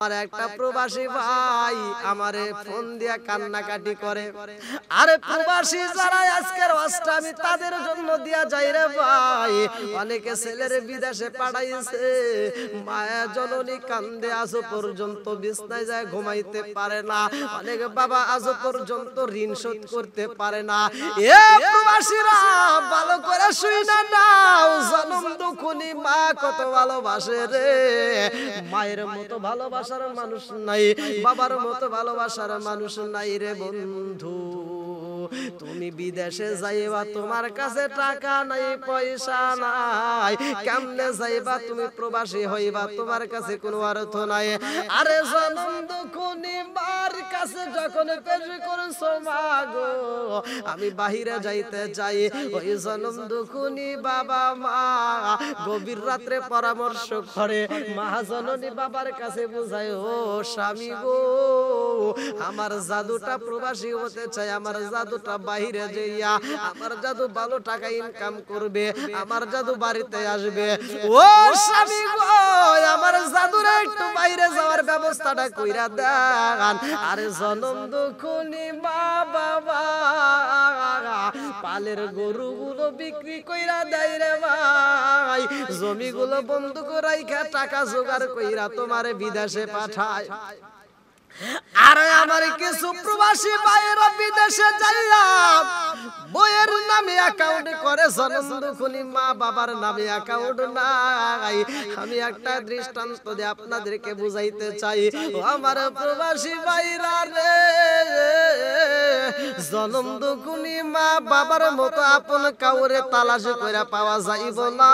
আর একটা প্রবাসী ভাই আমারে ফোন দিয়া কান্নাকাটি করে, আরে প্রবাসী যারা আজকের অষ্টামী তাদের জন্য দিয়া যায় রে ভাই। অনেকে ছেলের বিদেশে পাঠাইছে, মায়া জননী কান্দে আজও পর্যন্ত বিছনায় যায় ঘুমাইতে পারে না। অনেক বাবা আজও পর্যন্ত ঋণ শোধ করতে পারে না। এ প্রবাসীরা ভালো করে শুই না নাও, জনম দুঃখনি মা কত ভালোবাসে রে। মায়ের মতো ভালোবাসার মানুষ নাই, বাবার মতো ভালোবাসার মানুষ নাই রে বন্ধু। তুমি বিদেশে যাইবা, তোমার কাছে টাকা নাই পয়সা নাই, কেমনে যাইবা? তুমি প্রবাসী হইবা, তোমার কাছে কোনো অর্থ নাই। আরে জনম দুঃখনি মার কাছে যখন পেশ করছো মা গো, আমি বাহিরে যাইতে চাই, ওই জনম দুঃখনি বাবা মা গভীর রাত্রে পরামর্শ করে, মা জননী বাবার কাছে বুঝায়, ও স্বামী গো, আমার জাদুটা প্রবাসী হতে চাই, আমার জাদুটা বাহিরে যাইয়া আমার জাদু ভালো টাকা ইনকাম করবে, আমার জাদু বাড়িতে আসবে। ও স্বামী গো, আমার জাদুরে একটু বাইরে যাওয়ার ব্যবস্থাটা কইরা দেন। আরে জনম দুঃখনি বাবা পালের গরুগুলো বিক্রি কইরা দেয় রে ভাই, জমিগুলো বন্ধক রাইখা টাকা জোগাড় কইরা তোমারে বিদেশে পাঠায়। আরে আমার কিছু প্রবাসী ভাইয়েরা বিদেশে যাইয়া বইয়ের নামে অ্যাকাউন্ট করে, জনম দুঃখনি মা বাবার নামে অ্যাকাউন্ট নাই। আমি একটা দৃষ্টান্ত দিয়ে আপনাদেরকে বুঝাইতে চাই, ও আমার প্রবাসী ভাইরা রে, জনম দুঃখনি মা বাবার মতো আপন কাউরে তালাশ করে পাওয়া যাইব না।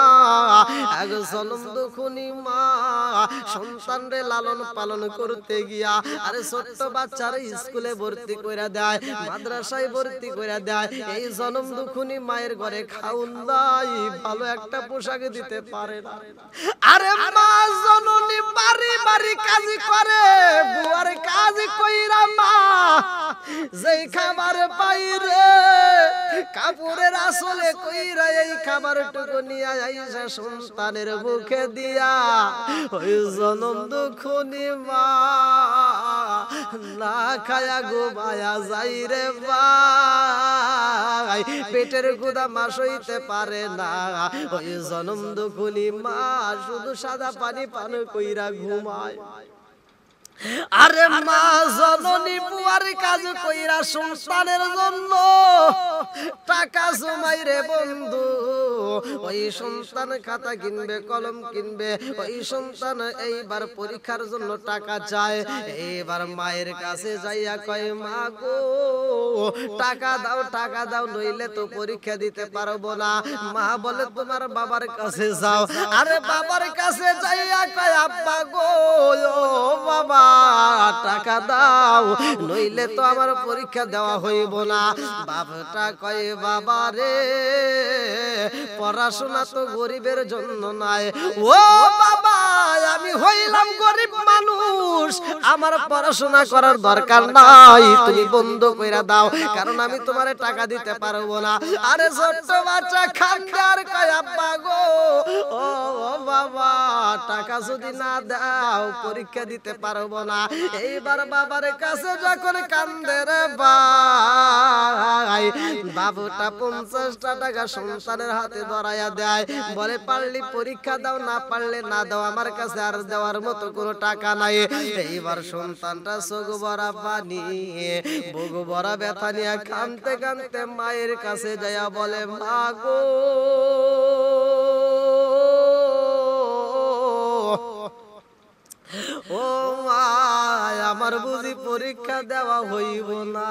এক জনম দুঃখনি মা সন্তানরে লালন পালন করতে গিয়া আরে ছোট্ট বাচ্চারা স্কুলে ভর্তি কইরা দেয়, মাদ্রাসায় ভর্তি কইরা দেয়, এই জনম দুঃখনি মায়ের ঘরে খাউন নাই, ভালো একটা পোশাক দিতে পারে না। আরে মা জননী বাড়ি বাড়ি কাজ করে, বুয়ার কাজ কইরা মা যেই খাবার পাই রে, কাপড়ের আসলে কইরা এই খাবারটুকু নিয়ে আইসা সন্তানের মুখে দিয়া, ওই জনম দুঃখনি মা না খায়া ঘুমায়া যাই রে ভাই, পেটের ক্ষুধা মা সইতে পারে না, ওই জনম দুঃখনি মা শুধু সাদা পানি পান কইরা ঘুমায়। আরে মা জননী বুয়ার কাজ কইরা সন্তানের জন্য টাকা জমাই রে বন্ধু, ওই সন্তান খাতা কিনবে, কলম কিনবে, ওই সন্তান এইবার পরীক্ষার জন্য টাকা চায়। এইবার মায়ের কাছে যাইয়া কয়, মা গো টাকা দাও, টাকা দাও, নইলে তো পরীক্ষা দিতে পারবো না। মা বলে তোমার বাবার কাছে যাও। আরে বাবার কাছে যাইয়া কয়, আব্বা গো, ও বাবা টাকা দাও, নইলে তো আমার পরীক্ষা দেওয়া হইব না। বাবাটা কয়, বাবা রে পড়াশোনা তো গরিবের জন্য নাই। ও বাবা, আমি হইলাম গরিব মানুষ, আমার পড়াশোনা করার দরকার নাই, তুমি বন্ধ কইরা দাও, কারণ আমি তোমারে টাকা দিতে পারবো না। আরে ছোট্ট বাচ্চা খান্দার কয়, আব্বা গো, ও বাবা টাকা যদি না দাও পরীক্ষা দিতে পারবো না। এইবার বাবার কাছে যখন কান্দে রে ভাই, বাবুটা 50টা টাকা সন্তানের হাতে ধরাইয়া দেয়, বলে পারলি পরীক্ষা দাও, না পারলে না দাও, আমার কাছে আর দেওয়ার মতো কোনো টাকা নাই। এইবার সন্তানটা চোখ ভরা পানি, বুক ভরা ব্যথা নিয়ে কাঁদতে কাঁদতে মায়ের কাছে যাইয়া বলে, মা গো ও মা, আমার বুঝি পরীক্ষা দেওয়া হইব না।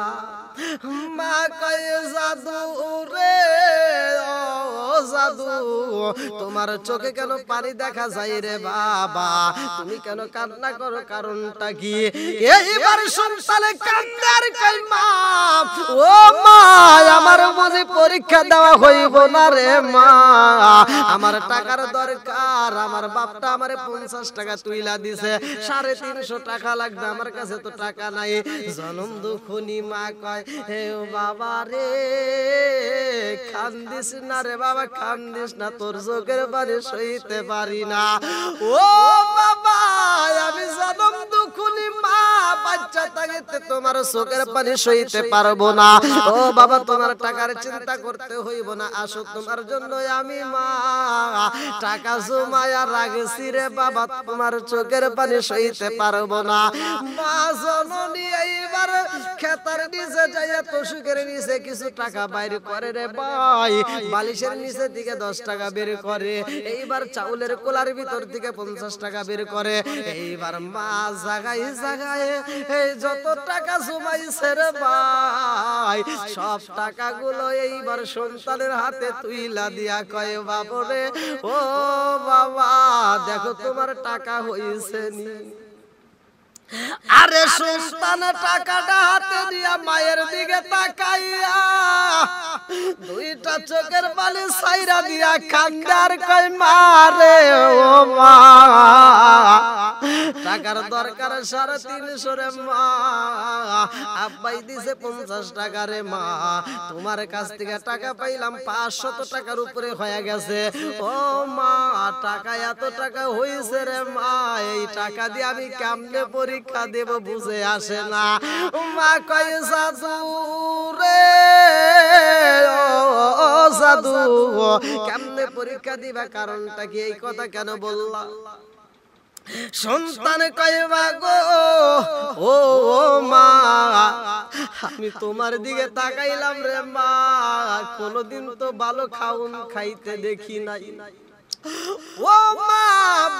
মা কয়, জাদু রে ও জাদু, তোমার চোখে কেন পানি দেখা যায় রে বাবা, তুমি কেন কান্না করো, কারণটা কি? এইবার সন্তানে কান্দে আর কয়, মা ও মা, আমার বুঝি পরীক্ষা দেওয়া হইব না রে মা, আমার টাকার দরকার, আমার বাপটা আমারে 50 টাকা তুইলা দিছে, 350 টাকা লাগবে, আমার কাছে তো টাকা নাই। জনম দুঃখনি মা কয়, হে বাবা রে কান্দিস না রে বাবা, কান্দিস না, তোর চোখের পানি সইতে পারি না। ও বাবা, আমি জনম দুঃখ বাচ্চা থাকতে তোমার চোখের পানি সইতে পারবো না। ও বাবা তোমার টাকার চিন্তা করতে হইব না, আসো তোমার জন্য আমি মা টাকা জমায়া রাখছি রে বাবা, তোমার চোখের পানি সইতে পারবো না। মা জননী এইবার খেতার নিচে যাইয়া তোষকের নিচে কিছু টাকা বাইর করে রে ভাই, বালিশের নিচে থেকে 10 টাকা বের করে, এইবার চাউলের কোলার ভিতর থেকে 50 টাকা বের করে। এইবার মা জাগায় জাগায় এই যত টাকা জমাইছে রে ভাই সব টাকাগুলো এইবার সন্তানের হাতে তুইলা দিয়া কয় বাবরে ও বাবা দেখো তোমার টাকা হইছে নি। আরে সন্তান টাকাটা হাতে দিয়া মায়ের দিকে তাকাইয়া দুইটা চোখের পানি ছাইরা দিয়া কান্দার কই মারে ও মা টাকার দরকার 350 রে মা, আব্বাই দিছে 50 টাকা রে মা, তোমার কাছ থেকে টাকা পাইলাম 500 টাকার উপরে হয়ে গেছে। ও মা টাকা এত টাকা হইছে রে মা, এই টাকা দিয়ে আমি কেমনে পরীক্ষা দেব বুঝে আসে না। মা কয় সাধু রে ও সাধু কেমনে পরীক্ষা দিবা, কারণটা কি, এই কথা কেন বললা? সন্তান কইবা গো ও মা আমি তোমার দিকে তাকাইলাম রে মা, কোনদিন তো ভালো খাউন খাইতে দেখি নাই। ও মা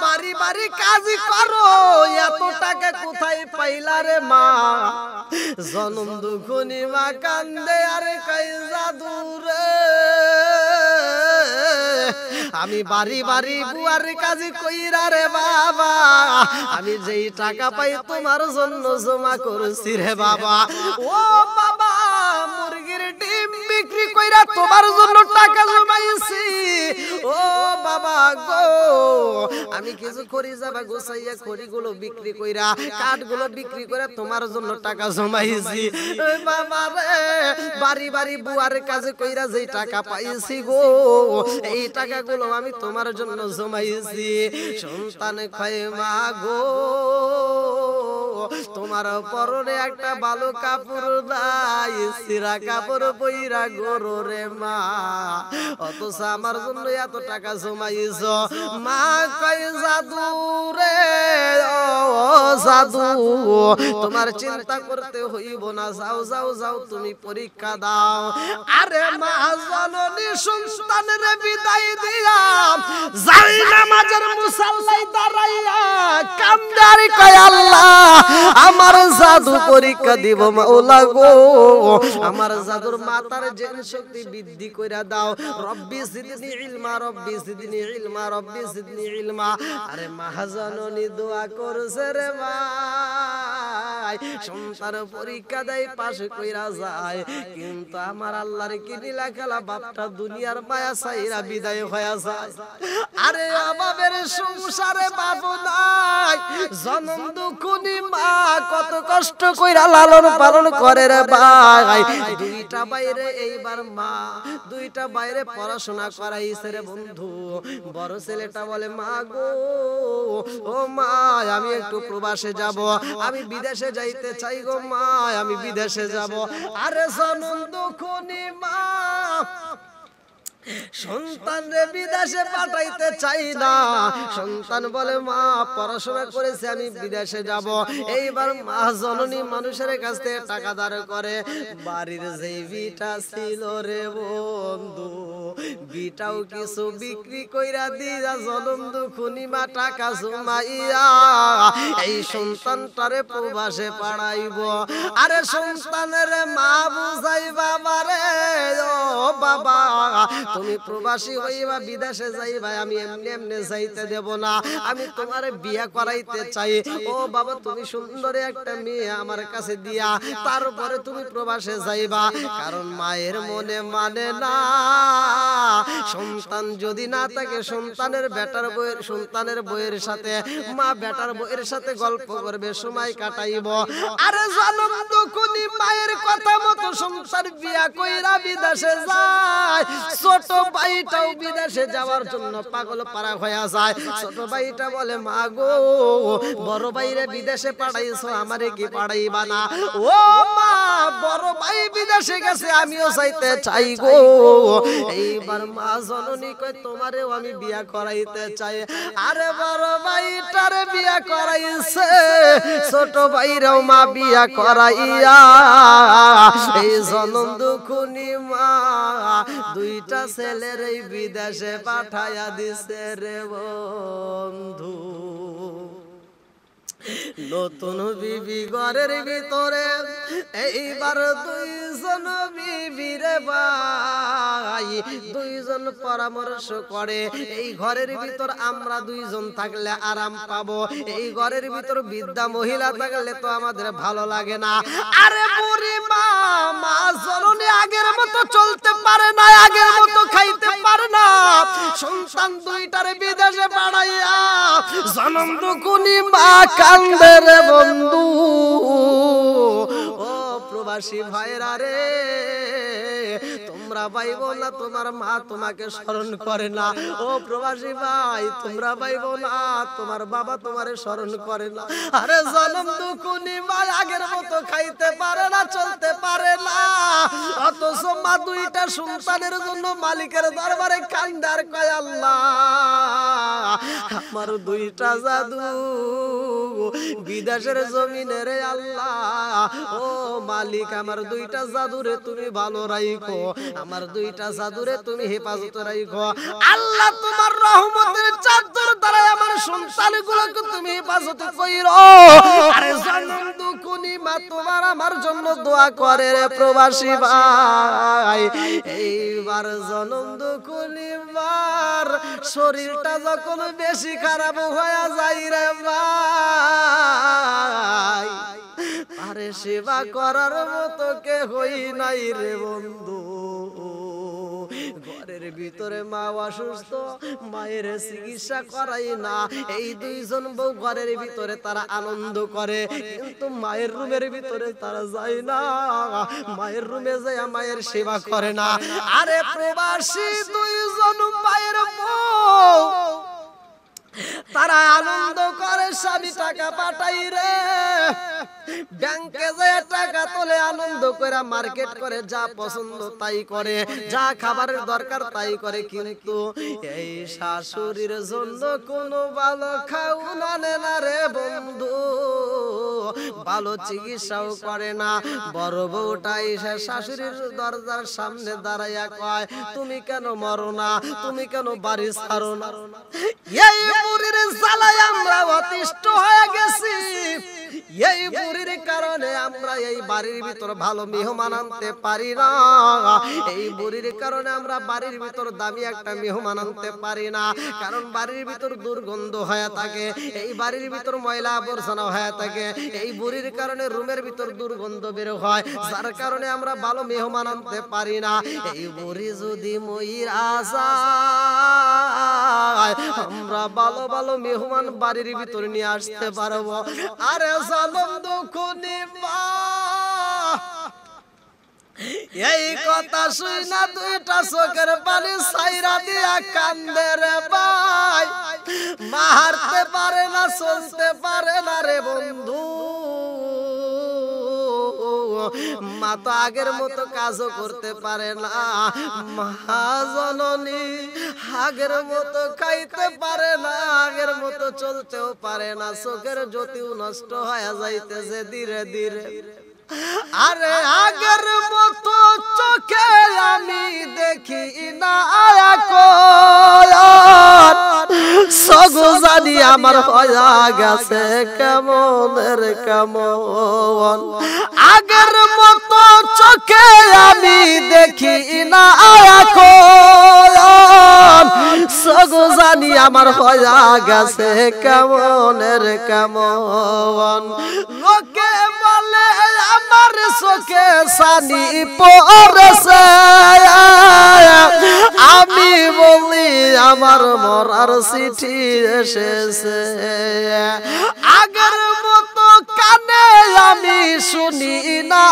বাড়ি বাড়ি কাজ করো, এত টাকা কোথায় পাইলা রে মা? জনম দুখনি মা কান্দে আরে কই জাদু রে আমি বাড়ি বাড়ি বুয়ার কাজ কইরা রে বাবা, আমি যেই টাকা পাই তোমার জন্য জমা করছি রে বাবা। ও বাবা মুরগির ডিম বিক্রি কইরা তোমার জন্য টাকা জমাইছি। ও বাবা গো আমি কিছু খড়ি যাবা গোছাইয়া খড়িগুলো বিক্রি কইরা কাঠগুলো বিক্রি করে তোমার জন্য টাকা জমাইছি। বাবা রে বাড়ি বাড়ি বুয়ার কাজ কইরা যেই টাকা পাইছি গো এই টাকাগুলো আমি তোমার জন্য জমাইছি। সন্তান কয় মা গো তোমার পরনে একটা ভালো কাপড় নাই, সিরা কাপড় পইরা গরো রে মা, অথচ আমার জন্য এত টাকা জমাইছ। মা কয় জাদু রে ও জাদু তোমার চিন্তা করতে হইব না, যাও যাও যাও তুমি পরীক্ষা দাও। আরে মা জননী সন্তানের বিদায় দিয়া যাই নামাজের মুসাল্লায় দাঁড়াইয়া কান্দারি কয় আল্লাহ আমার জাদু পরীক্ষা দিব মাওলা গো, আমার জাদুর মাতার জেন শক্তি বৃদ্ধি কইরা দাও। রব্বি জিদনি ইলমা রব্বি জিদনি ইলমা রব্বি জিদনি ইলমা। আরে মা জননী দোয়া করছে রে ভাই, সন্তান পরীক্ষা দেয় পাশ কইরা যায়, কিন্তু আমার আল্লাহর কি নীলা খেলা বাপটা দুনিয়ার মায়া ছাইরা বিদায় হয়ে যায়। আরে অভাবের সংসারে বাবু নাই, জনম দুখুনি মা কত কষ্ট কইরা লালন পালন করে রে ভাই। দুইটা বাইরে এইবার মা দুইটা বাইরে পড়াশোনা করাইছে রে বন্ধু। বড় ছেলেটা বলে মা গো ও মা আমি একটু প্রবাসে যাব, আমি বিদেশে যাইতে চাই গো মা, আমি বিদেশে যাব। আরে জনম দুখুনি মা সন্তান রে বিদেশে পাঠাইতে চাই না। সন্তান বলে মা পড়াশোনা করেছে আমি বিদেশে যাব। এইবার মা জননী মানুষের কাছ থেকে টাকা ধার করে, বাড়ির যে বিটা ছিল রে বন্ধু বিটাও কিছু বিক্রি কইরা দিয়া জনম দুখুনি মা টাকা জমাইয়া এই সন্তানটারে প্রবাসে পাঠাইব। আরে সন্তানের মা বুঝাই বাবা রে ও বাবা তুমি প্রবাসী হইবা বিদেশে যাইবা, আমি এমনি এমনি যাইতে দেব না, আমি তোমার বিয়ে করাইতে চাই। ও বাবা তুমি সুন্দর একটা মেয়ে আমার কাছে দিয়া তারপরে তুমি প্রবাসে যাইবা, কারণ মায়ের মনে মানে না সন্তান যদি না থাকে সন্তানের বউয়ের সাথে মা বেটার বউয়ের সাথে গল্প করবে, সময় কাটাইব। আরে জনম দুঃখনি মায়ের কথা মতো সন্তান বিয়া কইরা বিদেশে যায়। ছোট ভাইটাও বিদেশে যাওয়ার জন্য পাগল পারা হয়ে যায়। ছোট ভাইটা বলে মা গো, বড় ভাইরে বিদেশে পাঠাইছো, আমারে কি পাঠাইবা না? ও মা, বড় ভাই বিদেশে গেছে, আমিও যাইতে চাই গো। এইবার মা জননী কয় তোমারেও আমি বিয়া করাইতে চাই। আরে বড় ভাইটারে বিয়া করাইছে, ছোট ভাইরাও মা বিয়া করাইয়া এই জনম দুঃখনি মা দুইটা ছেলের এই বিদেশে পাঠাইয়া দিছে রে বন্ধু। নতুন বিবি ঘরের ভিতরে, এইবার দুইজন বিবি রে ভাই দুইজন পরামর্শ করে, এই ঘরের ভিতর আমরা দুইজন থাকলে আরাম পাবো, এই ঘরের ভিতর বৃদ্ধা মহিলা থাকলে তো আমাদের ভালো লাগে না। আরে বুড়ি মা, মা জননী আগের মতো চলতে পারে না, আগের মতো খাইতে পারে না, সন্তান দুইটারে বিদেশে পাঠাইয়া জনম দুঃখনি মা কান্দে রে বন্ধু। ও প্রবাসী ভাইরা রে, তোমরা ভাইবো না তোমার মা তোমাকে স্মরণ করে না? ও প্রবাসী ভাই, তোমরা ভাইবো না তোমার বাবা তোমারে স্মরণ করে না? আরে জনম দুঃখনি মা আগের মতো খাইতে পারে না, চলতে পারে না, অথচ মা দুইটা সন্তানের জন্য মালিকের দরবারে কান্দার কয় আল্লাহ আমার দুইটা জাদু বিদেশের জমিনে রে আল্লাহ, ও মালিক আমার দুইটা জাদুরে তুমি ভালো রাখো, আমার দুইটা জাদুরে তুমি হেফাজত রাখো। আল্লাহ তোমার রহমতের চাদর দ্বারা আমার সন্তানগুলোকে তুমি হেফাজত কইরো। আরে জনম দুঃখনি মা তোমার আমার জন্য দোয়া করে রে প্রবাসী ভাই। এইবার জনম দুঃখনি মার শরীরটা যখন বেশি খারাপ হয়ে যায় রে ভাই, আরে সেবা করার মতো কে হই নাই রে বন্ধু। ঘরের ভিতরে মা অসুস্থ, মায়ের চিকিৎসা করাই না, এই দুইজন বউ ঘরের ভিতরে তারা আনন্দ করে, কিন্তু মায়ের রুমের ভিতরে তারা যায় না, মায়ের রুমে যায় মায়ের সেবা করে না। আরে প্রবাসী দুইজন মায়ের বউ তারা আনন্দ করে, স্বামী টাকা পাঠাই রে, ব্যাংকে যায় টাকা তোলে, আনন্দ করে মার্কেট করে, যা পছন্দ তাই করে, যা খাবারের দরকার তাই করে, কিন্তু এই শাশুড়ির জন্য কোনো ভালো খাওয়ানো আনে না রে বন্ধু, ভালো চিকিৎসাও করে না। বড় বউটা এসে শাশুড়ির দরজার সামনে দাঁড়াইয়া কয় তুমি কেন মরো না, তুমি কেন বাড়ি ছাড়ো না? এই বুড়ির জ্বালায় আমরা অতিষ্ঠ হয়ে গেছি, এই বুড়ির কারণে আমরা এই বাড়ির ভিতর ভালো মেহমান আনতে পারি না, এই বুড়ির কারণে আমরা বাড়ির ভিতর দামি একটা মেহমান আনতে পারি না, কারণ বাড়ির ভিতর দুর্গন্ধ হয়ে থাকে, এই বাড়ির ভিতর ময়লা আবর্জনা হয়ে থাকে, এই বুড়ির কারণে রুমের ভিতর দুর্গন্ধ বের হয়, যার কারণে আমরা ভালো মেহমান আনতে পারি না। এই বুড়ি যদি মইরা যায় আমরা ভালো ভালো মেহমান বাড়ির ভিতর নিয়ে আসতে পারবো। আরে জনম দুঃখনি মা এই কথা শুই না দুইটা চোখের পানি ছাইরা দিয়া কান্দে রে ভাই, মা হাঁটতে পারে না, চলতে পারে না রে বন্ধু, মা তো আগের মতো কাজও করতে পারে না, মা জননী আগের মতো খাইতে পারে না, আগের মতো চলতেও পারে না, চোখের জ্যোতিও নষ্ট হয়ে যাইতেছে ধীরে ধীরে। আরে আগের মতো চোখে আমি দেখি না সগো জানি আমার হয়ে গেছে কেমন রে কেমন, আগের মতো চোখে আমি দেখি না সগো জানি আমার হয়ে গেছে কেমন রে কেমন। লোকে বলে আমার চোখে সানি পড়েছে আমি বলি আমার মরার চিঠি এসেছে আগের মতো কানে আমি শুনি না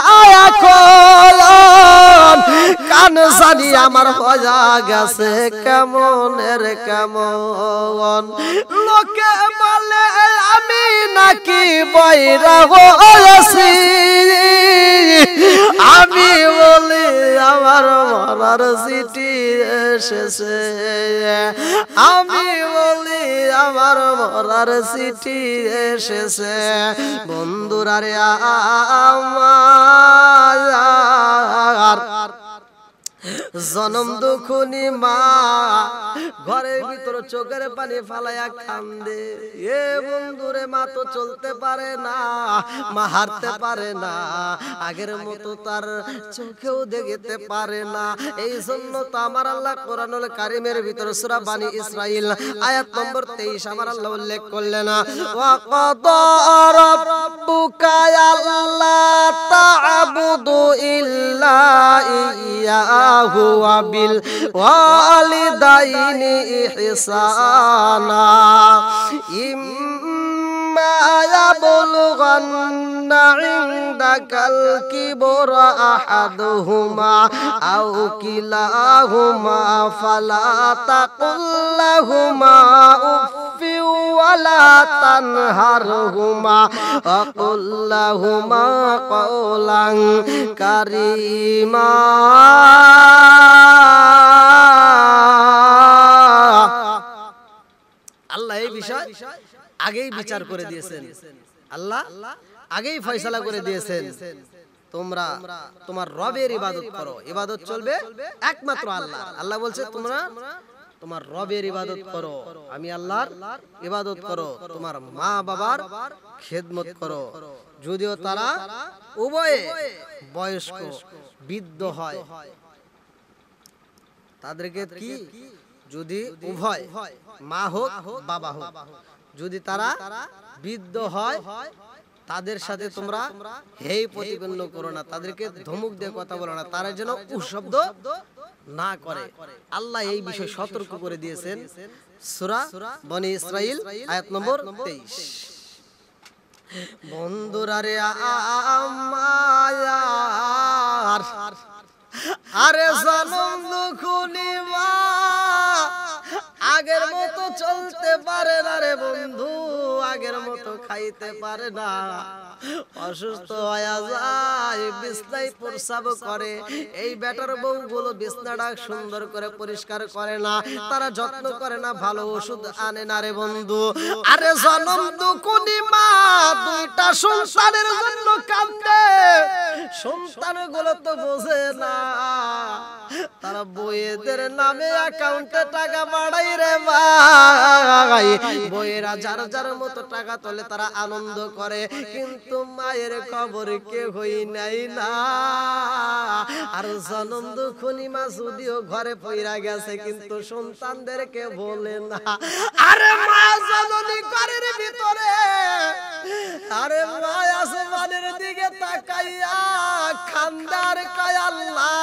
এখন কান জানি আমার হয়ে গেছে কেমনের কেমন লোকে বলে আমি নাকি বৈরা হয়েছি আমি বলি আমার মরার চিঠি এসেছে আমি বলি আমার মরার চিঠি এসেছে বন্ধুরা রে আমার জনম দুখুনি মা ঘরের ভিতর চোখের পানি ফালাইয়া কান্দে এ বন্ধুরে মা তো চলতে পারে না মা হাঁটতে পারে না আগের মতো তার চোখেও দেখতে পারে না এই জন্য তো আমার আল্লাহ কোরআনুল কারীমের ভিতর সূরা বানি ইসরাইল আয়াত নম্বর 23 আমার আল্লাহ উল্লেখ করলেন ওয়া ক্বাদা রাব্বুকা আল্লা তা'বুদু ইল্লা ইয়াহু ওয়া বিল ওয়ালিদাইনি ইহসানা ইম্মা ইয়াবলুগান্না ইনদাকাল কিবরা আহাদুহুমা আও কিলাহুমা ফালা তাকুল লাহুমা উফফি ওয়ালা তানহারহুমা ওয়াকুল লাহুমা কওলান কারীমা আল্লাহ এই বিষয় আগেই বিচার করে দিয়েছেন আল্লাহ আগেই ফয়সালা করে দিয়েছেন তোমরা তোমার রবের ইবাদত করো ইবাদত চলবে একমাত্র আল্লাহ আল্লাহ বলছে তোমরা তোমার রবের ইবাদত করো আমি আল্লাহর ইবাদত করো তোমার মা বাবার খেদমত করো যদিও তারা উভয়ে বয়স্ক বৃদ্ধ হয় তাদেরকে কি যদি উভয় মা হোক বাবা হোক যদি তারা বৃদ্ধ হয় তাদের সাথে তোমরা হেই প্রতিপন্ন করো না তাদেরকে ধমক দিয়ে কথা বলো না তারা যেন শব্দ না করে আল্লাহ এই বিষয়ে সতর্ক করে দিয়েছেন সূরা বনি ইসরাইল আয়াত নম্বর 23 বন্ধুরা রে আমার আরে জনম দুখুনি মা আগের মতো চলতে পারে না রে বন্ধু আগের মতো খাইতে পারে না অসুস্থ হয়ে যায় বিছনায় প্রস্রাব করে এই বেটার বউগুলো বিছনাটা সুন্দর করে পরিষ্কার করে না তারা যত্ন করে না ভালো ওষুধ আনে না রে বন্ধু আরে জনম দুখুনি মা দুইটা সন্তানের জন্য কাঁদে সন্তানগুলো তো বোঝে না তারা বইয়েদের নামে অ্যাকাউন্টে টাকা বাড়াই রে ভাই বইয়েরা যার যার মতো টাকা তোলে তারা আনন্দ করে কিন্তু মায়ের খবর কেউই নাই না আর জনম দুখুনি মা যদিও ঘরে পইরা গেছে কিন্তু সন্তানদেরকে বলে না আরে মা জননী ঘরের ভিতরে আরে মা আসমানের দিকে তাকাইয়া খান্দার কয় আল্লাহ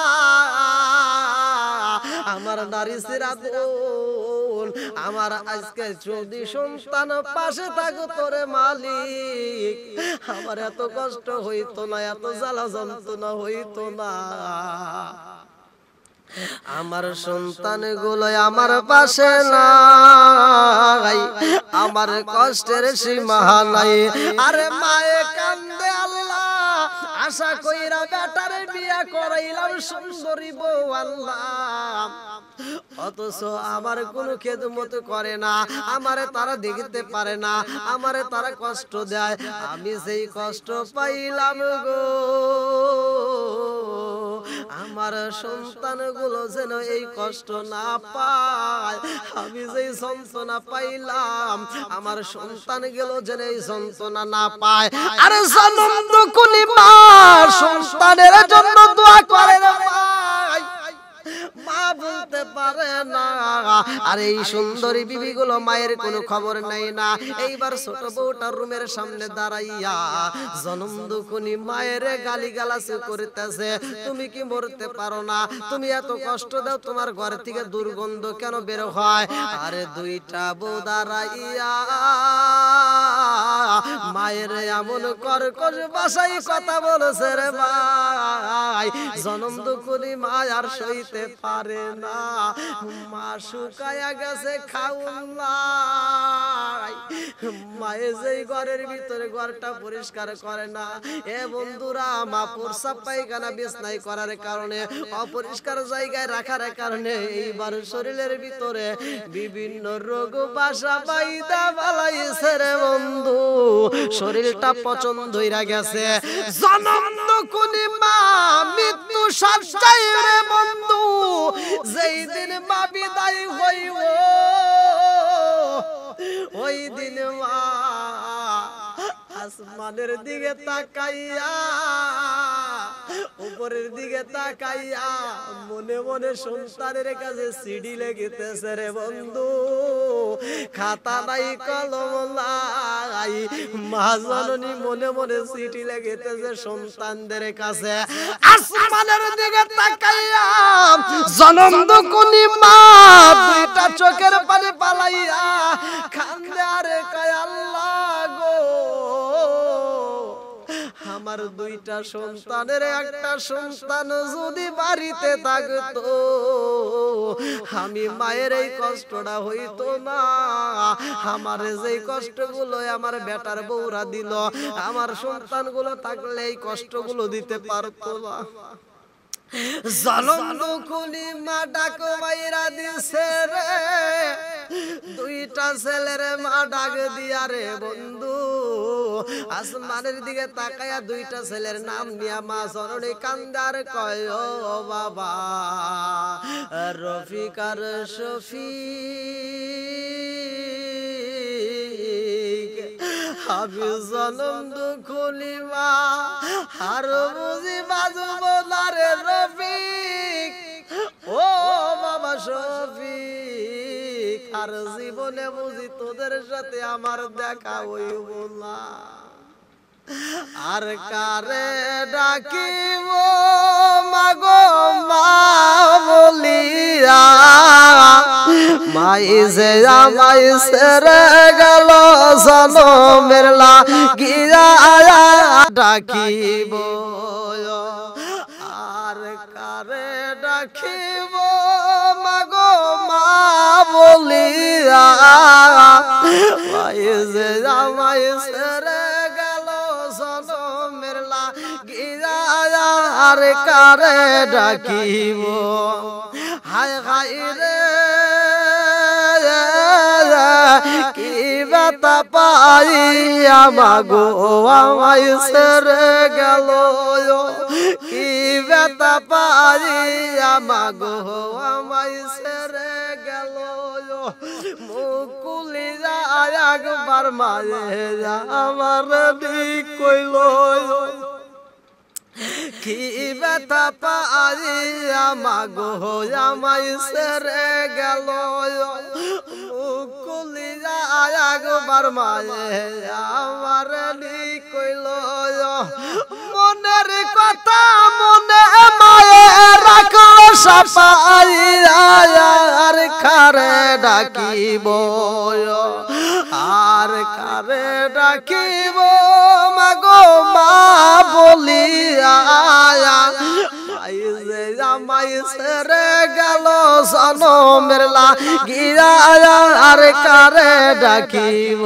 আমার নারী সিরাতুল আমার আজকে যদি সন্তান পাশে থাকো তোরে মালিক আমার এত কষ্ট হইতো না এত জ্বালা যন্ত্রণা হইতো না আমার সন্তানগুলো আমার পাশে নাই আমার কষ্টের সীমা নাই আরে মায়ে কান্দে আল্লাহ আশা কইরা বেটারে বিয়া করাইলাম সুন্দরী বউ আল্লাহ অথচ আমার কোনো খেদমত করে না আমারে তারা দেখতে পারে না আমারে তারা কষ্ট দেয় আমি সেই কষ্ট পাইলাম গো আমার সন্তানগুলো যেন এই কষ্ট না পায় আমি যেই যন্ত্রণা পাইলাম আমার সন্তানগুলো যেন এই যন্ত্রণা না পায় আরে জনম দুখুনি মা সন্তানের জন্য দোয়া করে রে ভাই মা বলতে পারে না। আর এই সুন্দরী বিবিগুলো মায়ের কোনো খবর নেই না। এইবার ছোট বউটার রুমের সামনে দাঁড়াইয়া জনম দুঃখনি মায়ের গালিগালাজ করতেছে, তুমি কি মরতে পারো না? তুমি এত কষ্ট দাও, তোমার ঘর থেকে দুর্গন্ধ কেন বের হয়? আরে দুইটা বউ দাঁড়াইয়া মায়ের এমন কর্কশ ভাষায় কথা বলেছে রে ভাই, জনম দুঃখনি মা আর সইতে পারে না। মা শুকায়া গেছে খাউন নাই। মায়ে যেই ঘরের ভিতরে ঘরটা পরিষ্কার করে না, এ বন্ধুরা, মা প্রস্রাব পায়খানা বিছনায় করার কারণে, অপরিষ্কার জায়গায় রাখার কারণে এইবার শরীরের ভিতরে বিভিন্ন রোগ বাসা বাইদা বালাইছে রে বন্ধু। শরীরটা পচন ধইরা গেছে। জনম দুঃখনি মা মৃত্যু সবচাই রে বন্ধু। যেই দিন মা বিদায় হইব, ওই দিন মা আসমানের দিকে তাকাইয়া, উপরের দিকে তাকাইয়া মনে মনে সন্তানের কাছে সিডি লেগেতেছে রে বন্ধু। খাতা নাই কলম নাই, মা জননী মনে মনে সিডি লেগেতেছে সন্তানদের কাছে। আসমানের দিকে তাকাইয়া জনম দুঃখনি মা দুইটা চোখের পানি পালাইয়া কান্দে আর কয়, আল্লাহ গো, আমার দুইটা সন্তানের একটা সন্তান যদি বাড়িতে থাকতো, আমি মায়ের এই কষ্টটা হইতো না। আমার যে কষ্টগুলো আমার বেটার বউরা দিল, আমার সন্তানগুলো থাকলে এই কষ্টগুলো দিতে পারতো না। জনম দুঃখনি মা ডাক মাইরা দিছে রে, দুইটা ছেলের মা ডাক দিয়া রে বন্ধু। আসমানের দিকে তাকায়া দুইটা ছেলের নাম নিয়া মা চরণে কান্দার কয়, ও বাবা রফিক আর শফিক, আমি জনম দুঃখনি মা আর বুঝি বাজব না রে রফিক। ও বাবা শফিক, আর জীবনে বুঝি তোদের সাথে আমার দেখা হইব না। আর কারে ডাকিব মাগো মা বলিয়া, মাই যে আমাই সেরে গেল জনমের লাগিয়া ডাকিব। আর কারে ডাকিব মাগো মা বলিয়া, মাই যে আমাই সেরে গেল জনমের লাগিয়া। আর কারে ডাকিব, হায় হায় রে কি ব্যথা পাইয়া মাগো আমায় ছেড়ে গেল, কি ব্যথা পাইয়া মাগো আমায় ছেড়ে গেল। মুখ খুলিয়া একবার মায়ে আমার দিক কইল, কি ব্যথা পাইয়া মাগো আমায় ছেড়ে গেল। মুখ খুলিয়া একবার মায়ে আমার দিক কইল, মনের কথা মনে মায়ে রাখো সাপাইয়া। আর কারে ডাকিব, আর কারে ডাকিব মাগো মা বলিয়া, আমায় ছেড়ে গেল জনমের লাগিয়া। আর কারে ডাকিব,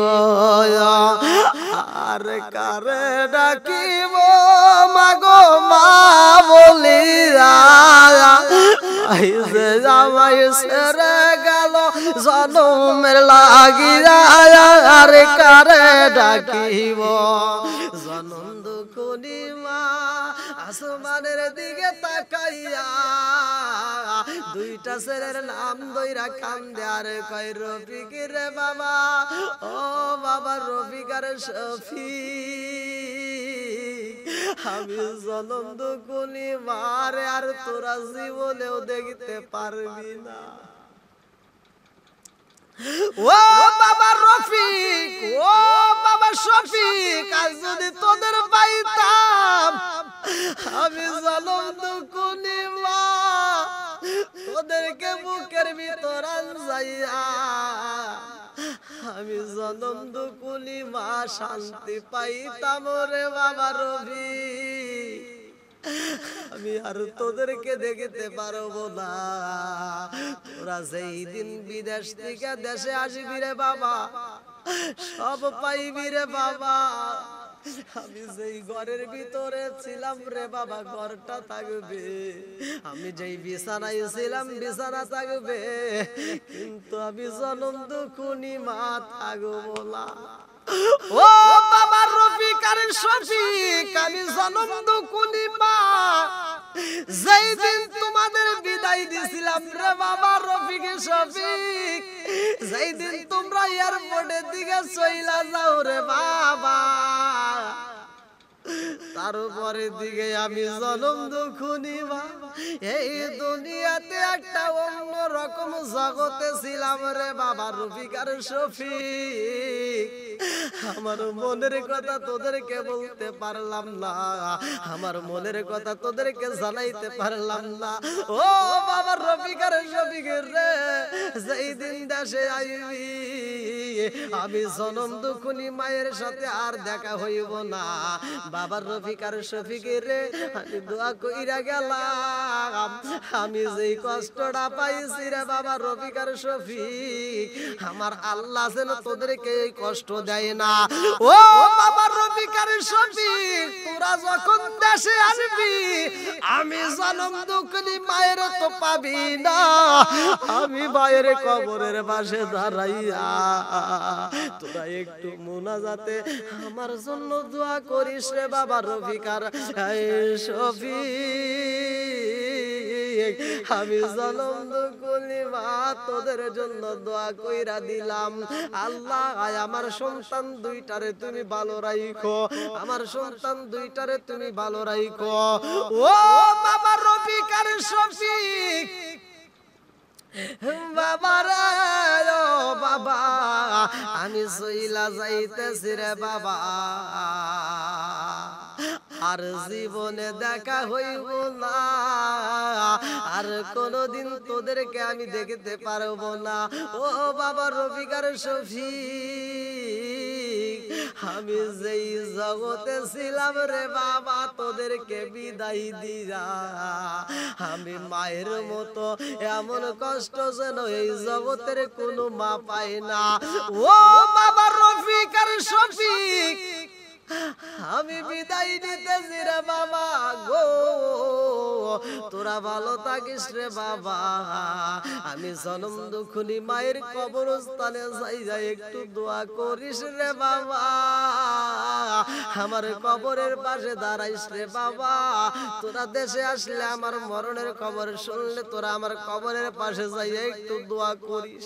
আর কারে ডাকিব মাগো মা বলিয়া, আমায় ছেড়ে গেল জনমের লাগিয়া। আর কারে ডাকিব, জনম দুঃখনি মা আসমানের দিকে তাকাইয়া দুইটা ছেলের নাম দইরা কান্দে আর কয়, রফিক রে বাবা, ও বাবা রফিক আর শফিক, আমি জনম দুকুনি মারে আর তোরা জীবনেও দেখতে পারবি না। ও বাবা রফিক, ও বাবা শফিক, আজ যদি তোদের পাইতাম আমি জনম দুকুনি মা তোদেরকে বুকের ভিতর আনজাইয়া আমি জনম দুকুনি মা শান্তি পাইতাম রে বাবা রফিক। আমি আর তোদেরকে দেখতে পারবো না। তোরা যেই দিন বিদেশ থেকে দেশে আসবি রে বাবা সব পাইবি রে বাবা। আমি যেই ঘরের ভিতরে ছিলাম রে বাবা ঘরটা থাকবে, আমি যেই বিছানায় ছিলাম বিছানা থাকবে, কিন্তু আমি জনম দুকুনি মা থাকবো না। ও বাবা রফিক আর শফিক, আমি জনম দুকুনি মা যেই দিন তোমাদের বিদায় দিছিলাম রে বাবা রফিক শফিক, যেই দিন তোমরা এয়ারপোর্টের দিকে চইলা যাও রে বাবা, তারপরে দিকে আমি জনম দুকুনি মা এই দুনিয়াতে একটা অন্য রকম জগতে ছিলাম রে বাবা রফিক আর শফিক। আমার মনের কথা তোদেরকে বলতে পারলাম না, আমার মনের কথা তোদেরকে জানাইতে পারলাম না। ও বাবা রফিক আর শফিক রে, যেই দিন দেশে আইবি আমি জনম দুকুনি মায়ের সাথে আর দেখা হইব না। বাবা রফিক আর শফিক রে, আমি দোয়া কইরা গেলাম, আমি যেই কষ্টটা পাইছি রে বাবা রফিক আর শফিক, আমার আল্লাহ যেন তোদেরকে এই কষ্ট দেয় না। ও বাবা রফিক আর শফিক, তোরা যখন দেশে আসবি আমি জনম দুকুনি মায়ের তো পাবি না, আমি মায়ের কবরের পাশে দাঁড়াইয়া তোরা একটু মুনাজাতে আমার জন্য দোয়া করিস রে বাবা রফিক আর শফিক। আমি জনম দুকুনি মা তোদের জন্য দোয়া কইরা দিলাম। আল্লাহ আমার সন্তান দুইটারে তুমি ভালো রাখো, আমার সন্তান দুইটারে তুমি ভালো রাখো। ও বাবা রফিক আর শফিক, বাবা রে ও বাবা আমি চইলা যাইতেছি রে বাবা, আর জীবনে দেখা হইব না, আর কোনদিন তোদেরকে আমি দেখতে পারবো না। ও বাবা রফিক আর শফিক, আমি যেই জগতে ছিলাম রে বাবা তোদেরকে বিদায় দিয়া, আমি মায়ের মতো এমন কষ্ট যেন এই জগতের কোনো মা পায় না। ও বাবা রফিক আর শফিক, আমি বিদায় নিতেছি রে বাবা গো, তোরা ভালো থাকিস রে বাবা। আমি জনম দুকুনি মায়ের কবরস্থানে যাই একটু দোয়া করিস রে বাবা, আমার কবরের পাশে দাঁড়াইস রে বাবা। তোরা দেশে আসলে আমার মরণের খবর শুনলে তোরা আমার কবরের পাশে যাই একটু দোয়া করিস।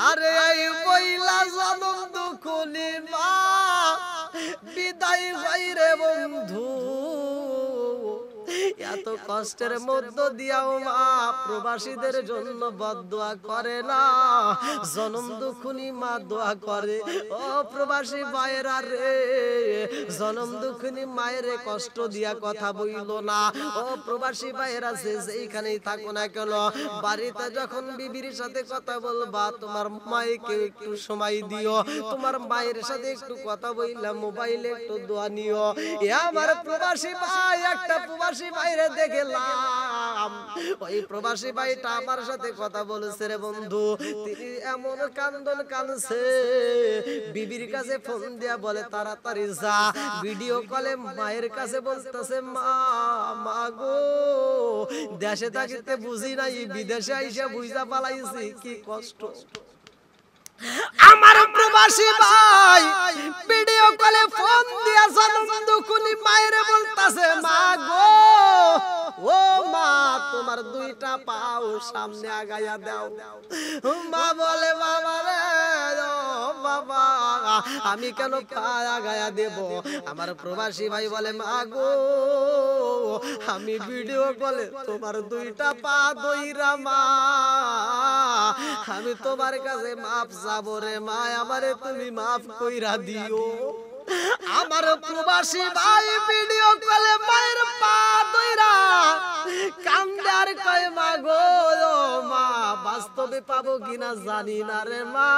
আরে এই বইলা জনম দুকুনি মা বিদায় হয় রে বন্ধু, এত কষ্টের মধ্য দিয়াও মা প্রবাসীদের জন্য বদদোয়া করে না, জনম দুকুনি মা দোয়া করে। ও প্রবাসী ভাইরা রে, জনম দুকুনি মায়ের কষ্ট দিয়া কথা বইল না। ও প্রবাসী ভাইরা যেইখানেই থাকো না কেন, বাড়িতে যখন বিবির সাথে কথা বলবা তোমার মায়েকে একটু সময় দিও, তোমার মায়ের সাথে একটু কথা বইলা মোবাইলে একটু দোয়া নিও। এ আমার প্রবাসী ভাই, একটা প্রবাসী ভাইরে দেখলাম, ওই প্রবাসী ভাইটা আমার সাথে কথা বলেছে রে বন্ধু, তিনি এমন কান্দন কাঁদছে, বিবির কাছে ফোন দিয়া বলে তাড়াতাড়ি যা, ভিডিও কলে মায়ের কাছে বলতেছে মা মা গো, দেশে থাকিতে বুঝি নাই, বিদেশে আইসা বুঝা পালাইছি কি কষ্ট। আমার প্রবাসী ভাই ভিডিও কলে ফোন দিয়া জনম দুকুনি মায়ের বলতাছে মা গো, ও মা তোমার দুইটা দুইটা পাও সামনে আগাইয়া দাও। মা বলে বাবা রে ও বাবা আমি কেন পা আগাইয়া দেব? আমার প্রবাসী ভাই বলে মা গো আমি ভিডিও কলে তোমার দুইটা পা দইরা মা আমি তোমার কাছে মাফ চাবো রে মা, আমারে তুমি মাফ কইরা দিও। আমার প্রবাসী ভাই ভিডিও কলে মায়ের পা দইরা কান্দে আর কয় মা গো মা বাস্তবে পাবো কিনা জানি না রে মা,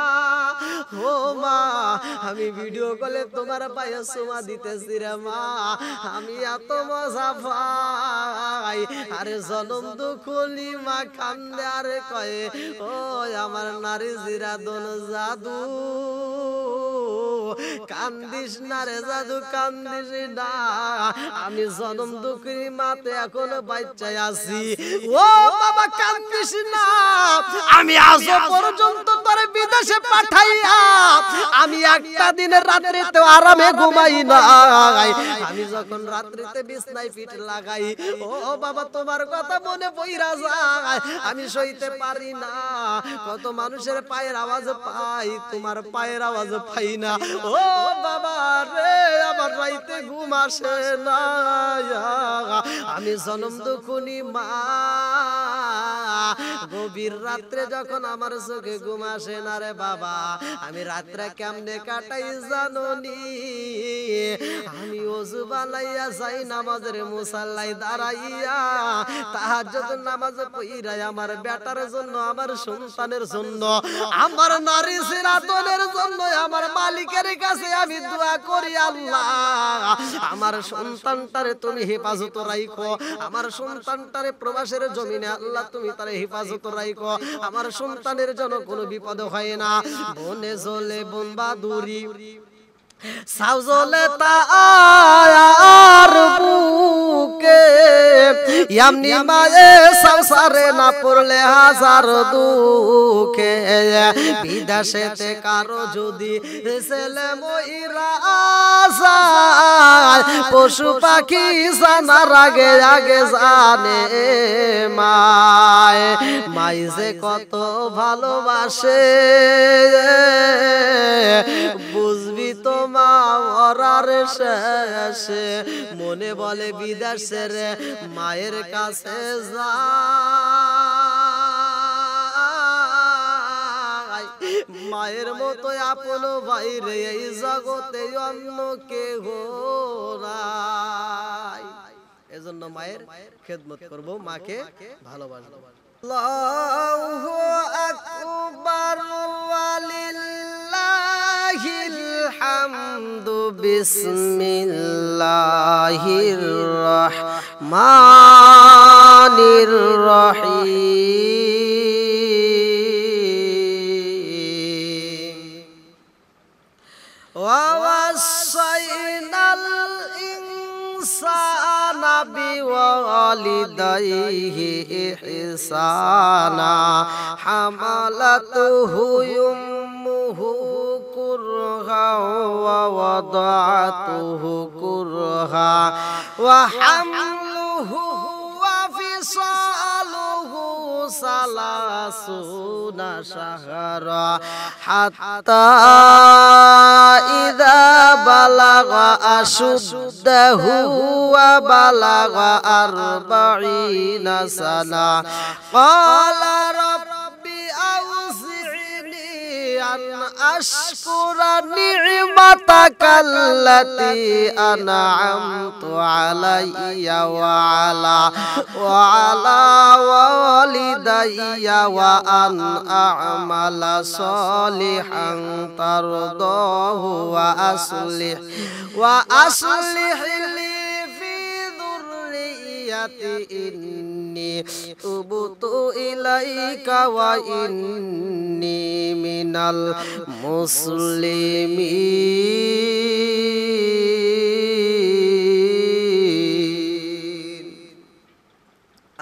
ও মা আমি ভিডিও কলে তোমার পায়ে চুমা দিতেছি রে মা, আমি এত মজা পাই। আরে জনম দুখলি মা কান্দে আর কয় ও আমার নারী জিরাদন জাদু কান্দিস না রে জাদু কান্দিস না, আমি জনম দুঃখী মাতে এখনো বাচ্চায় আছি। ও বাবা কান্দিস না, আমি আজ পর্যন্ত তোরে বিদেশে পাঠাইয়া আমি একটা দিনের রাত্রিতে আরামে ঘুমাই না। আমি যখন রাত্রিতে বিছনায় পিঠ লাগাই ও বাবা তোমার কথা মনে পইরা যায়, আমি সইতে পারি না। কত মানুষের পায়ের আওয়াজ পাই, তোমার পায়ের আওয়াজ পাই না। ও বাবা রে আমার রাইতে ঘুম আসে না, আমি জনম দুখুনি মা। গভীর রাত্রে যখন আমার চোখে ঘুম আসে না রে বাবা, আমি রাত্রে কেমনে কাটাই জানোনি? আমি ওযু বানাইয়া যাই নামাজের মুসাল্লায় দাঁড়াইয়া তাহাজ্জুদ নামাজ পড়াই আমার বেটার জন্য, আমার সন্তানের জন্য, আমার নারী সিরাতনের জন্য আমার মালিকের কাছে আমি দোয়া করি আল্লাহ আমার সন্তানটারে তুমি হেফাজত রাখো, আমার সন্তানটারে প্রবাসের জমিনে আল্লাহ তুমি তারে হেফাজত রাখো, আমার সন্তানের জন্য কোনো বিপদ হয় না। বনে জলে বনবাদুরি সাউজলে তার বুকে এমনি মায়ে সংসারে না পড়লে হাজার দুঃখে, বিদেশেতে কারো যদি ছেলে মইরা যায় পশু পাখি জানার আগে আগে জানে মায়, মাই যে কত ভালোবাসে বুঝবি তো মা ওরার শেষে। মনে বলে বিদেশের মায়ের কাছে যাই, মায়ের মতো আপন বাইরে এই জগতে অন্য কেহ নাই। এজন্য মায়ের খেদমত করব, মাকে ভালোবাসবো। আল্লাহু আকবার ওয়ালিল্লাহিল হামদু বিসমিল্লাহির রহমানির রহিম। ওয়া ওয়াসাইনাল ইনসানা বিওয়ালিদাইহি ইহসানা হামালাতুহু উম্মুহু কুরহা ওয়া ওয়াদাতুহু কুরহা ওয়া হামলুহু ওয়া ফিসালুহু সালাসুনা শাহরা হাত্তা ইযা বালাগা আশুদ্দাহু ওয়া বালাগা 40 সানা ক্বালা রাব্বি আউযি'নি আন আশকুরা নি'মাতাকাল্লাতী আন'আমতু আলাইয়া ওয়া আলা ওয়ালিদাইয়া ওয়া আন আ'মালা সলিহান তারদাহু ওয়া আসলিহ লি ফি যুররিয়্যাতি ইন্নী তুবতু ইলাইকা ওয়া ইন্নী মিনাল মুসলিমিন।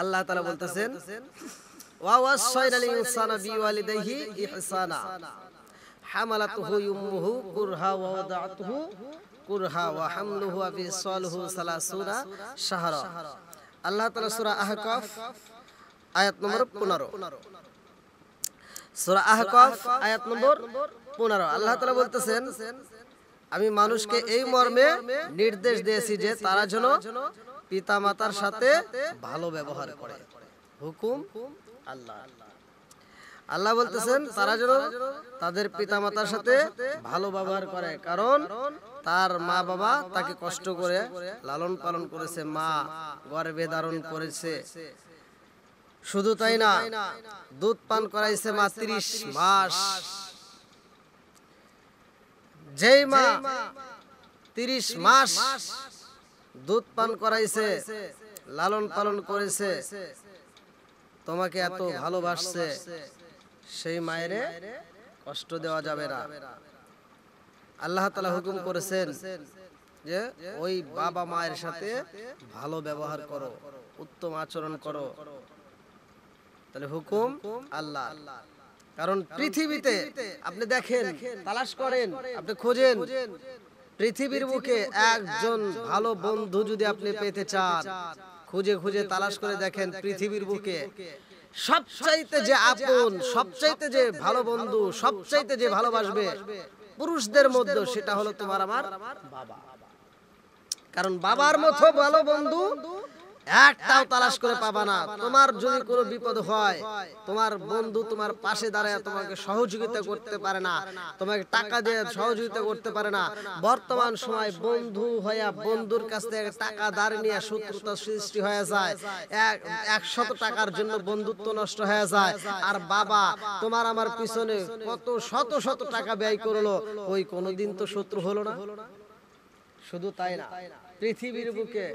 আল্লাহ তাআলা বলতেছেন ওয়া ওয়াসাইনাল ইনসানা বিওয়ালিদাইহি ইহসানা হামালাতুহু উম্মুহু কুরহা ওয়া ওয়াদাতুহু কুরহা ওয়া হামলুহু ওয়া ফিসালুহু 30 শাহরা। আল্লাহ তাআলা সূরা আহকাফ আয়াত নম্বর 15, সূরা আহকাফ আয়াত নম্বর 15। আল্লাহ তাআলা বলতেছেন, আমি মানুষকে এই মর্মে নির্দেশ দিয়েছি যে তারা যেন পিতামাতার সাথে ভালো ব্যবহার করে। হুকুম আল্লাহ। আল্লাহ বলতেছেন তারা যেন তাদের পিতামাতার সাথে ভালো ব্যবহার করে, কারণ তার মা বাবা তাকে কষ্ট করে লালন পালন করেছে, মা গর্ভে ধারণ করেছে। শুধু তাই না, দুধ পান করাইছে মা 30 মাস। যেই মা 30 মাস দুধ পান করাইছে, লালন পালন করেছে, তোমাকে এত ভালোবাসছে, সেই মায়ের কষ্ট দেওয়া যাবে না। আল্লাহ তাআলা হুকুম করেছেন যে ওই বাবা মায়ের সাথে ভালো ব্যবহার করো, উত্তম আচরণ করো। তাহলে হুকুম আল্লাহ। কারণ পৃথিবীতে আপনি দেখেন, তালাশ করেন, আপনি খোঁজেন, পৃথিবীর বুকে একজন ভালো বন্ধু যদি আপনি পেতে চান, খুঁজে খুঁজে তালাশ করে দেখেন, পৃথিবীর বুকে সবচাইতে যে আপন, সবচাইতে যে ভালো বন্ধু, সবচাইতে যে ভালোবাসবে পুরুষদের মধ্যে, সেটা হলো তোমার আমার বাবা। কারণ বাবার মতো ভালো বন্ধু একটাও তালাশ করে পাবা না। তোমার যদি কোনো বিপদ হয়, তোমার বন্ধু তোমার পাশে দাঁড়ায় তোমাকে সহযোগিতা করতে পারে না, তোমাকে টাকা দিয়ে সহযোগিতা করতে পারে না। বর্তমান সময় বন্ধু হইয়া বন্ধুর কাছ থেকে টাকা ধার নিয়ে শত্রুতা সৃষ্টি হয়ে যায়, 100 টাকার জন্য বন্ধুত্ব নষ্ট হয়ে যায়। আর বাবা তোমার আমার পিছনে কত শত শত টাকা ব্যয় করলো, ওই কোনোদিন তো শত্রু হলো না। শুধু তাই না, পৃথিবীর বুকে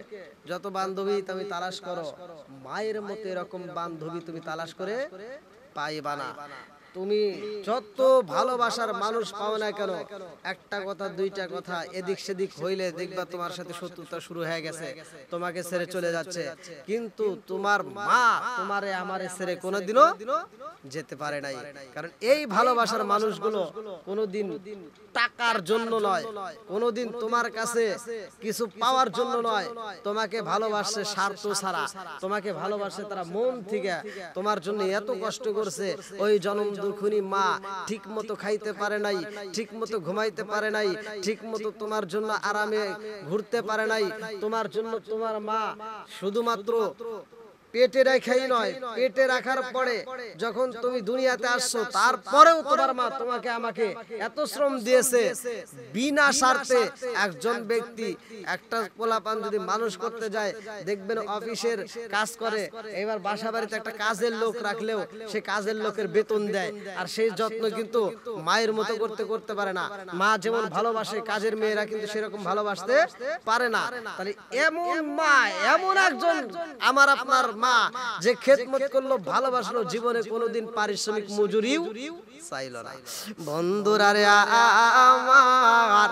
যত বান্ধবী তুমি তালাশ করো, মায়ের মতো এরকম বান্ধবী তুমি তালাশ করে পাইবা না। তুমি যত ভালোবাসার মানুষ পাও না কেন, একটা কথা দুইটা কথা এদিক সেদিক হইলে দেখবা তোমার সাথে শত্রুতা শুরু হয়ে গেছে, তোমাকে ছেড়ে চলে যাচ্ছে। কিন্তু তোমার মা তোমারে আমারে ছেড়ে কোনোদিনও যেতে পারে নাই। কারণ এই ভালোবাসার মানুষগুলো কোনোদিন টাকার জন্য নয়, কোনোদিন তোমার কাছে কিছু পাওয়ার জন্য নয়, তোমাকে ভালোবাসে স্বার্থ ছাড়া, তোমাকে ভালোবাসে তারা মন থেকে। তোমার জন্য এত কষ্ট করছে, ওই জনম দুঃখিনী মা ঠিক মতো খাইতে পারে নাই, ঠিক মতো ঘুমাইতে পারে নাই, ঠিক মতো তোমার জন্য আরামে ঘুরতে পারে নাই। তোমার জন্য তোমার মা শুধুমাত্র পেটে রাখাই নয়, পেটে রাখার পরে যখন তুমি দুনিয়াতে আসছো, তারপরেও তোমার মা তোমাকে আমাকে এত শ্রম দিয়েছে। বিনা স্বার্থে একজন ব্যক্তি একটা পোলাপান যদি মানুষ করতে যায়, দেখবেন অফিসের কাজ করে, এবার বাসা বাড়িতে একটা কাজের লোক রাখলেও সে কাজের লোকের বেতন দেয়, আর সেই যত্ন কিন্তু মায়ের মতো করতে পারে না। মা যেমন ভালোবাসে, কাজের মেয়েরা কিন্তু সেরকম ভালোবাসতে পারে না। তাহলে এমন মা, এমন একজন আমার আপনার মা যে খেদমত করলো, ভালোবাসলো, জীবনে কোনোদিন পারিশ্রমিক মজুরিও চাইলো না। বন্ধুরা রে আমার